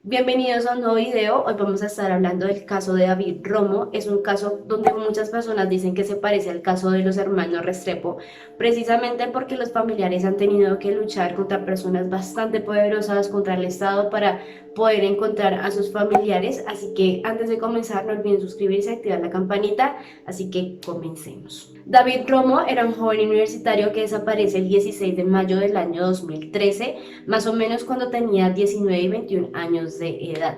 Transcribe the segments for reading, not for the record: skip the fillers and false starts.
Bienvenidos a un nuevo video. Hoy vamos a estar hablando del caso de David Romo. Es un caso donde muchas personas dicen que se parece al caso de los hermanos Restrepo, precisamente porque los familiares han tenido que luchar contra personas bastante poderosas, contra el Estado, para poder encontrar a sus familiares. Así que antes de comenzar, no olviden suscribirse y activar la campanita. Así que comencemos. David Romo era un joven universitario que desaparece el 16 de mayo del año 2013, más o menos cuando tenía 19 y 21 años de edad.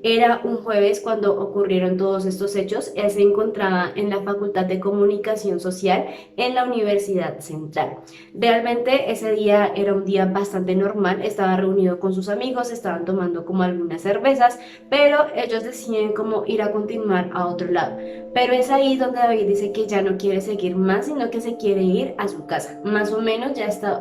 Era un jueves cuando ocurrieron todos estos hechos. Él se encontraba en la Facultad de Comunicación Social en la Universidad Central. Realmente ese día era un día bastante normal. Estaba reunido con sus amigos, estaban tomando como algunas cervezas, pero ellos deciden como ir a continuar a otro lado. Pero es ahí donde David dice que ya no quiere seguir más, sino que se quiere ir a su casa. Más o menos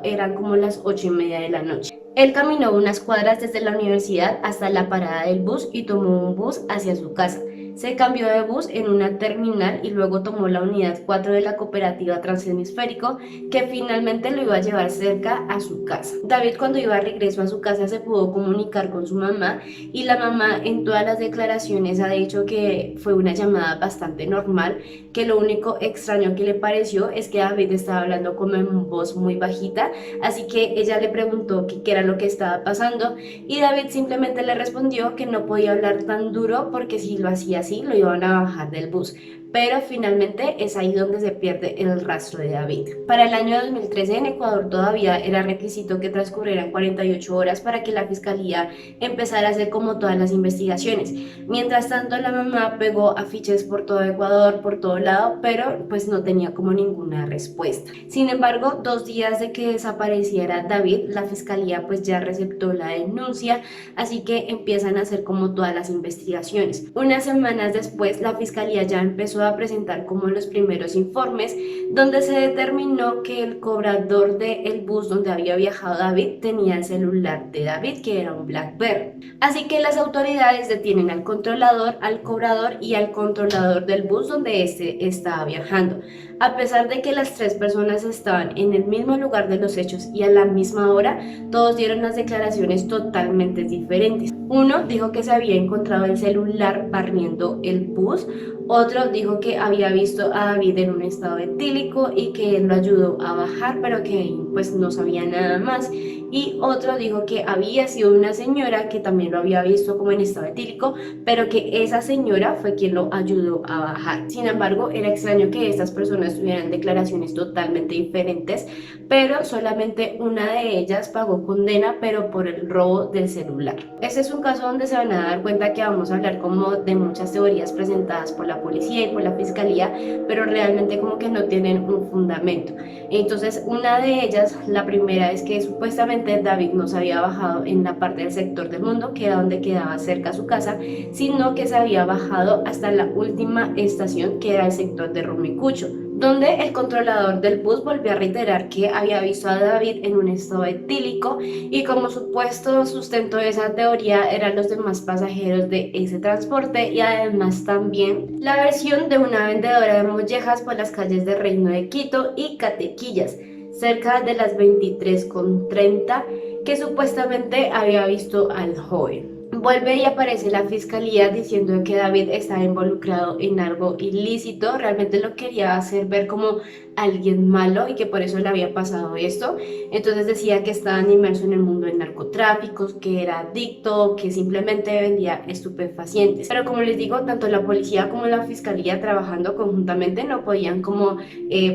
eran como las 8:30 de la noche. Él caminó unas cuadras desde la universidad hasta la parada del bus y tomó un bus hacia su casa. Se cambió de bus en una terminal y luego tomó la unidad 4 de la cooperativa Transhemisférico, que finalmente lo iba a llevar cerca a su casa. David, cuando iba a regreso a su casa, se pudo comunicar con su mamá, y la mamá en todas las declaraciones ha dicho que fue una llamada bastante normal, que lo único extraño que le pareció es que David estaba hablando como en voz muy bajita. Así que ella le preguntó qué era lo que estaba pasando, y David simplemente le respondió que no podía hablar tan duro porque si lo hacía así lo iban a bajar del bus. Pero finalmente es ahí donde se pierde el rastro de David. Para el año 2013 en Ecuador todavía era requisito que transcurrieran 48 horas para que la fiscalía empezara a hacer como todas las investigaciones. Mientras tanto, la mamá pegó afiches por todo Ecuador, por todo lado, pero pues no tenía como ninguna respuesta. Sin embargo, 2 días de que desapareciera David, la fiscalía pues ya receptó la denuncia, así que empiezan a hacer como todas las investigaciones. Unas semanas después, la fiscalía ya empezó a presentar como los primeros informes, donde se determinó que el cobrador del bus donde había viajado David tenía el celular de David, que era un BlackBerry. Así que las autoridades detienen al controlador, al cobrador y al controlador del bus donde este estaba viajando. A pesar de que las tres personas estaban en el mismo lugar de los hechos y a la misma hora, todos dieron las declaraciones totalmente diferentes. Uno dijo que se había encontrado el celular barriendo el bus, otro dijo que había visto a David en un estado etílico y que él lo ayudó a bajar, pero que pues no sabía nada más. Y otro dijo que había sido una señora que también lo había visto como en estado etílico, pero que esa señora fue quien lo ayudó a bajar. Sin embargo, era extraño que estas personas tuvieran declaraciones totalmente diferentes, pero solamente una de ellas pagó condena, pero por el robo del celular. Este es un caso donde se van a dar cuenta que vamos a hablar como de muchas teorías presentadas por la policía y por la fiscalía, pero realmente como que no tienen un fundamento. Entonces, una de ellas, la primera, es que supuestamente David no se había bajado en la parte del sector del mundo, que era donde quedaba cerca a su casa, sino que se había bajado hasta la última estación, que era el sector de Rumicucho, donde el controlador del bus volvió a reiterar que había visto a David en un estado etílico, y como supuesto sustento de esa teoría eran los demás pasajeros de ese transporte, y además también la versión de una vendedora de mollejas por las calles de Reino de Quito y Catequillas, cerca de las 23:30, que supuestamente había visto al joven. Vuelve y aparece la fiscalía diciendo que David estaba involucrado en algo ilícito. Realmente lo quería hacer ver como alguien malo y que por eso le había pasado esto. Entonces decía que estaba inmerso en el mundo del narcotráfico, que era adicto, que simplemente vendía estupefacientes. Pero como les digo, tanto la policía como la fiscalía, trabajando conjuntamente, no podían como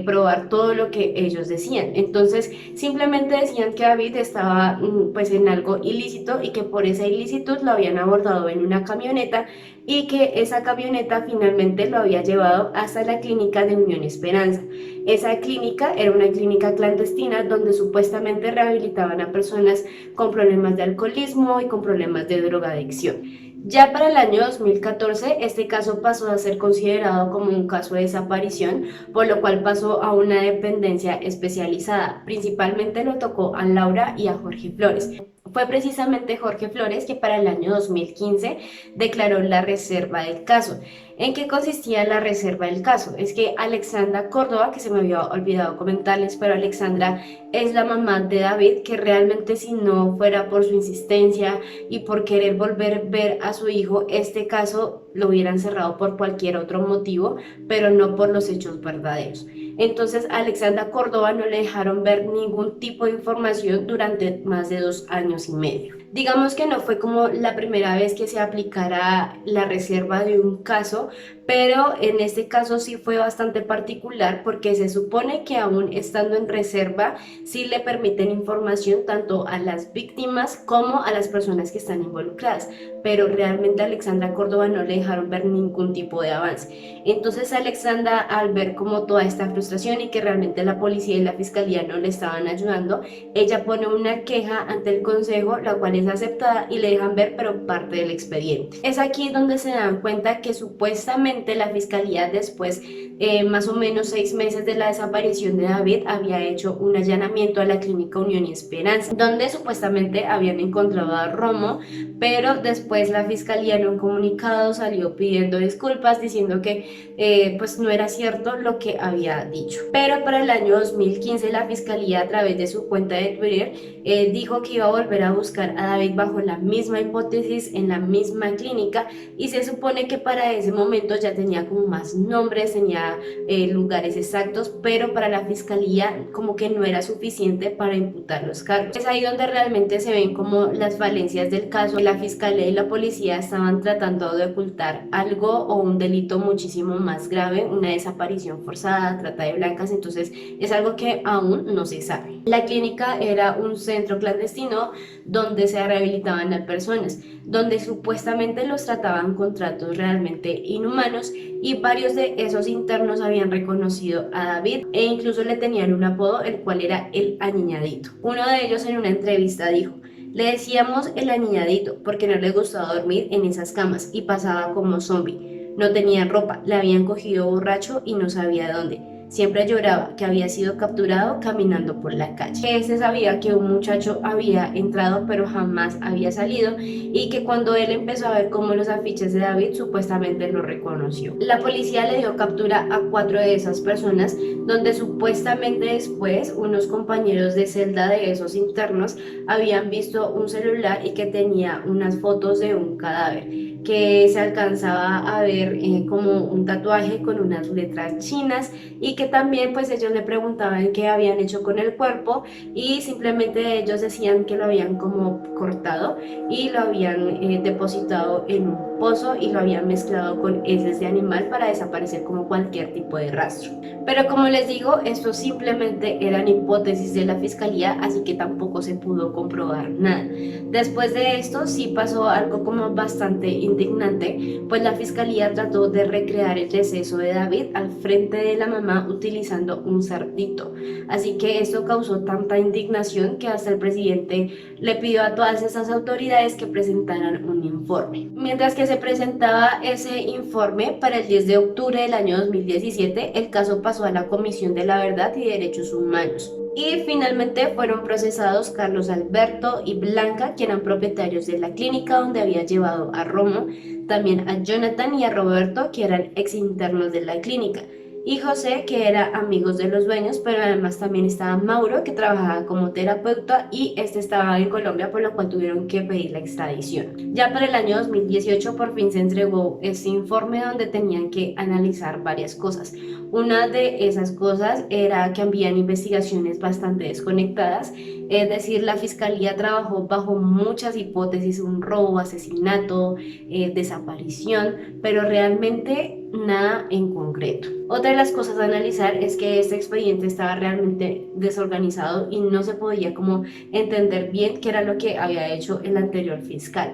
probar todo lo que ellos decían. Entonces simplemente decían que David estaba pues en algo ilícito, y que por esa ilicitud lo habían abordado en una camioneta, y que esa camioneta finalmente lo había llevado hasta la clínica de Unión Esperanza. Esa clínica era una clínica clandestina donde supuestamente rehabilitaban a personas con problemas de alcoholismo y con problemas de drogadicción. Ya para el año 2014, este caso pasó a ser considerado como un caso de desaparición, por lo cual pasó a una dependencia especializada. Principalmente lo tocó a Laura y a Jorge Flores. Fue precisamente Jorge Flores que para el año 2015 declaró la reserva del caso. ¿En qué consistía la reserva del caso? Es que Alexandra Córdoba, que se me había olvidado comentarles, pero Alexandra es la mamá de David, que realmente si no fuera por su insistencia y por querer volver a ver a su hijo, este caso lo hubieran cerrado por cualquier otro motivo, pero no por los hechos verdaderos. Entonces a Alexandra Córdoba no le dejaron ver ningún tipo de información durante más de 2 años y medio. Digamos que no fue como la primera vez que se aplicara la reserva de un caso, pero en este caso sí fue bastante particular porque se supone que aún estando en reserva sí le permiten información tanto a las víctimas como a las personas que están involucradas, pero realmente a Alexandra Córdoba no le dejaron ver ningún tipo de avance. Entonces Alexandra, al ver como toda esta frustración y que realmente la policía y la fiscalía no le estaban ayudando, ella pone una queja ante el consejo, la cual es aceptada y le dejan ver pero parte del expediente. Es aquí donde se dan cuenta que supuestamente la fiscalía después más o menos 6 meses de la desaparición de David había hecho un allanamiento a la clínica Unión y Esperanza, donde supuestamente habían encontrado a Romo, pero después la fiscalía en un comunicado salió pidiendo disculpas diciendo que pues no era cierto lo que había dicho. Pero para el año 2015 la fiscalía a través de su cuenta de Twitter dijo que iba a volver a buscar a David bajo la misma hipótesis en la misma clínica, y se supone que para ese momento ya tenía como más nombres, tenía lugares exactos, pero para la fiscalía como que no era suficiente para imputar los cargos. Es ahí donde realmente se ven como las falencias del caso. La fiscalía y la policía estaban tratando de ocultar algo o un delito muchísimo más grave, una desaparición forzada, trata de blancas, entonces es algo que aún no se sabe. La clínica era un centro clandestino donde se rehabilitaban a personas, donde supuestamente los trataban con tratos realmente inhumanos, y varios de esos internos habían reconocido a David e incluso le tenían un apodo, el cual era el Aniñadito. Uno de ellos en una entrevista dijo: le decíamos el Aniñadito porque no le gustaba dormir en esas camas y pasaba como zombie. No tenía ropa, le habían cogido borracho y no sabía dónde. Siempre lloraba que había sido capturado caminando por la calle. Se sabía que un muchacho había entrado pero jamás había salido, y que cuando él empezó a ver como los afiches de David supuestamente lo reconoció. La policía le dio captura a 4 de esas personas, donde supuestamente después unos compañeros de celda de esos internos habían visto un celular y que tenía unas fotos de un cadáver, que se alcanzaba a ver como un tatuaje con unas letras chinas, y que también pues ellos le preguntaban qué habían hecho con el cuerpo y simplemente ellos decían que lo habían como cortado y lo habían depositado en un pozo y lo habían mezclado con heces de animal para desaparecer como cualquier tipo de rastro. Pero como les digo, esto simplemente eran hipótesis de la fiscalía, así que tampoco se pudo comprobar nada. Después de esto sí pasó algo como bastante indignante, pues la fiscalía trató de recrear el deceso de David al frente de la mamá utilizando un cerdito. Así que esto causó tanta indignación que hasta el presidente le pidió a todas esas autoridades que presentaran un informe. Mientras que se presentaba ese informe, para el 10 de octubre del año 2017, el caso pasó a la Comisión de la Verdad y Derechos Humanos. Y finalmente fueron procesados Carlos Alberto y Blanca, que eran propietarios de la clínica donde había llevado a Romo, también a Jonathan y a Roberto, que eran ex internos de la clínica, y José, que era amigos de los dueños, pero además también estaba Mauro, que trabajaba como terapeuta y este estaba en Colombia, por lo cual tuvieron que pedir la extradición. Ya para el año 2018 por fin se entregó este informe donde tenían que analizar varias cosas. Una de esas cosas era que habían investigaciones bastante desconectadas, es decir, la fiscalía trabajó bajo muchas hipótesis: un robo, asesinato, desaparición, pero realmente nada en concreto. Otra de las cosas a analizar es que este expediente estaba realmente desorganizado y no se podía como entender bien qué era lo que había hecho el anterior fiscal.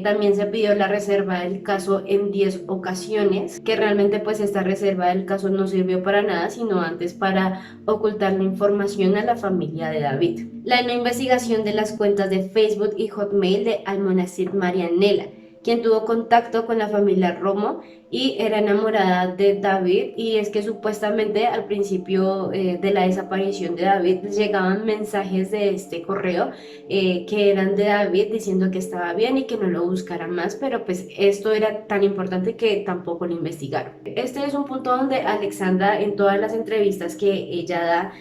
También se pidió la reserva del caso en 10 ocasiones, que realmente pues esta reserva del caso no sirvió para nada, sino antes para ocultar la información a la familia de David. La no investigación de las cuentas de Facebook y Hotmail de Almonacid Marianela, quien tuvo contacto con la familia Romo y era enamorada de David, y es que supuestamente al principio de la desaparición de David les llegaban mensajes de este correo que eran de David diciendo que estaba bien y que no lo buscaran más, pero pues esto era tan importante que tampoco lo investigaron. Este es un punto donde Alexandra en todas las entrevistas que ella da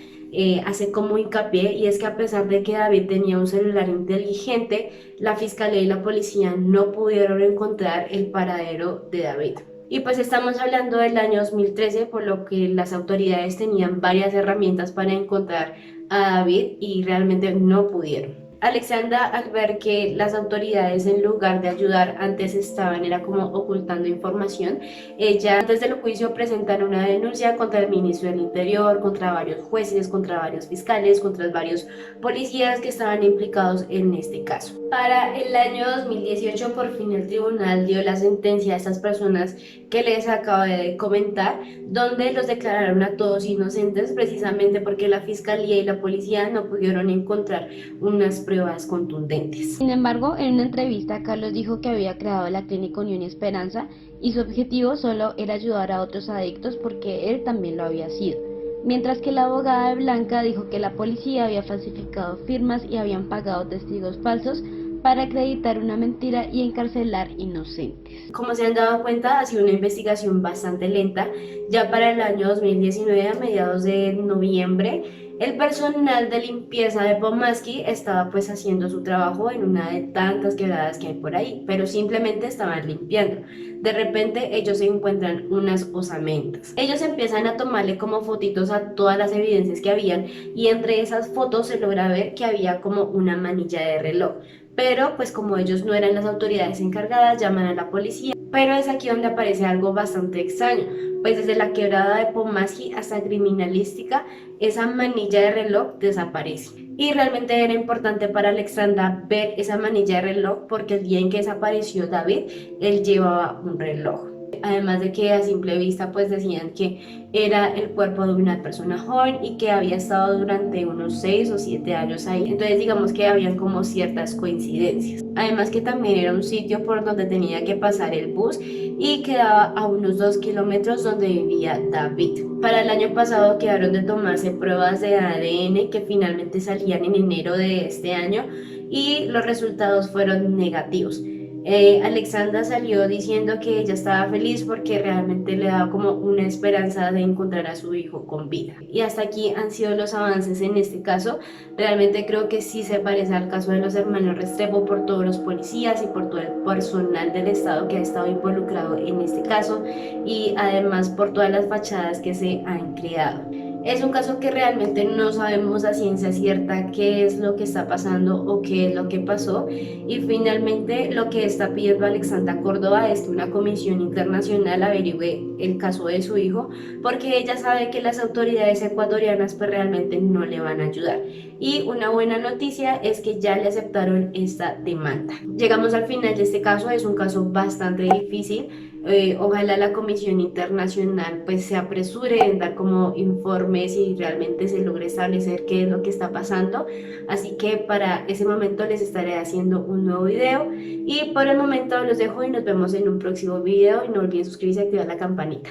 hace como hincapié, y es que a pesar de que David tenía un celular inteligente, la fiscalía y la policía no pudieron encontrar el paradero de David. Y pues estamos hablando del año 2013, por lo que las autoridades tenían varias herramientas para encontrar a David y realmente no pudieron. Alexandra, al ver que las autoridades en lugar de ayudar antes estaban era como ocultando información, ella antes del juicio presentaron una denuncia contra el ministro del Interior, contra varios jueces, contra varios fiscales, contra varios policías que estaban implicados en este caso. Para el año 2018 por fin el tribunal dio la sentencia a estas personas que les acabo de comentar, donde los declararon a todos inocentes precisamente porque la fiscalía y la policía no pudieron encontrar unas pruebas contundentes. Sin embargo, en una entrevista, Carlos dijo que había creado la Clínica Unión y Esperanza y su objetivo solo era ayudar a otros adictos porque él también lo había sido. Mientras que la abogada de Blanca dijo que la policía había falsificado firmas y habían pagado testigos falsos para acreditar una mentira y encarcelar inocentes. Como se han dado cuenta, ha sido una investigación bastante lenta. Ya para el año 2019, a mediados de noviembre, el personal de limpieza de Pomaski estaba pues haciendo su trabajo en una de tantas quebradas que hay por ahí, pero simplemente estaban limpiando. De repente ellos se encuentran unas osamentas. Ellos empiezan a tomarle como fotitos a todas las evidencias que habían, y entre esas fotos se logra ver que había como una manilla de reloj. Pero pues como ellos no eran las autoridades encargadas, llaman a la policía. Pero es aquí donde aparece algo bastante extraño, pues desde la quebrada de Pomaski hasta Criminalística, esa manilla de reloj desaparece. Y realmente era importante para Alexandra ver esa manilla de reloj porque el día en que desapareció David, él llevaba un reloj. Además de que a simple vista pues decían que era el cuerpo de una persona joven y que había estado durante unos 6 o 7 años ahí. Entonces digamos que habían como ciertas coincidencias. Además que también era un sitio por donde tenía que pasar el bus y quedaba a unos 2 kilómetros donde vivía David. Para el año pasado quedaron de tomarse pruebas de ADN que finalmente salían en enero de este año y los resultados fueron negativos. Alexandra salió diciendo que ella estaba feliz porque realmente le daba como una esperanza de encontrar a su hijo con vida. Y hasta aquí han sido los avances en este caso. Realmente creo que sí se parece al caso de los hermanos Restrepo por todos los policías y por todo el personal del Estado que ha estado involucrado en este caso, y además por todas las fachadas que se han creado. Es un caso que realmente no sabemos a ciencia cierta qué es lo que está pasando o qué es lo que pasó, y finalmente lo que está pidiendo Alexandra Córdoba es que una comisión internacional averigüe el caso de su hijo, porque ella sabe que las autoridades ecuatorianas pues realmente no le van a ayudar. Y una buena noticia es que ya le aceptaron esta demanda. Llegamos al final de este caso, es un caso bastante difícil. Ojalá la Comisión Internacional pues se apresure en dar como informes y realmente se logre establecer qué es lo que está pasando. Así que para ese momento les estaré haciendo un nuevo video, y por el momento los dejo y nos vemos en un próximo video, y no olviden suscribirse y activar la campanita.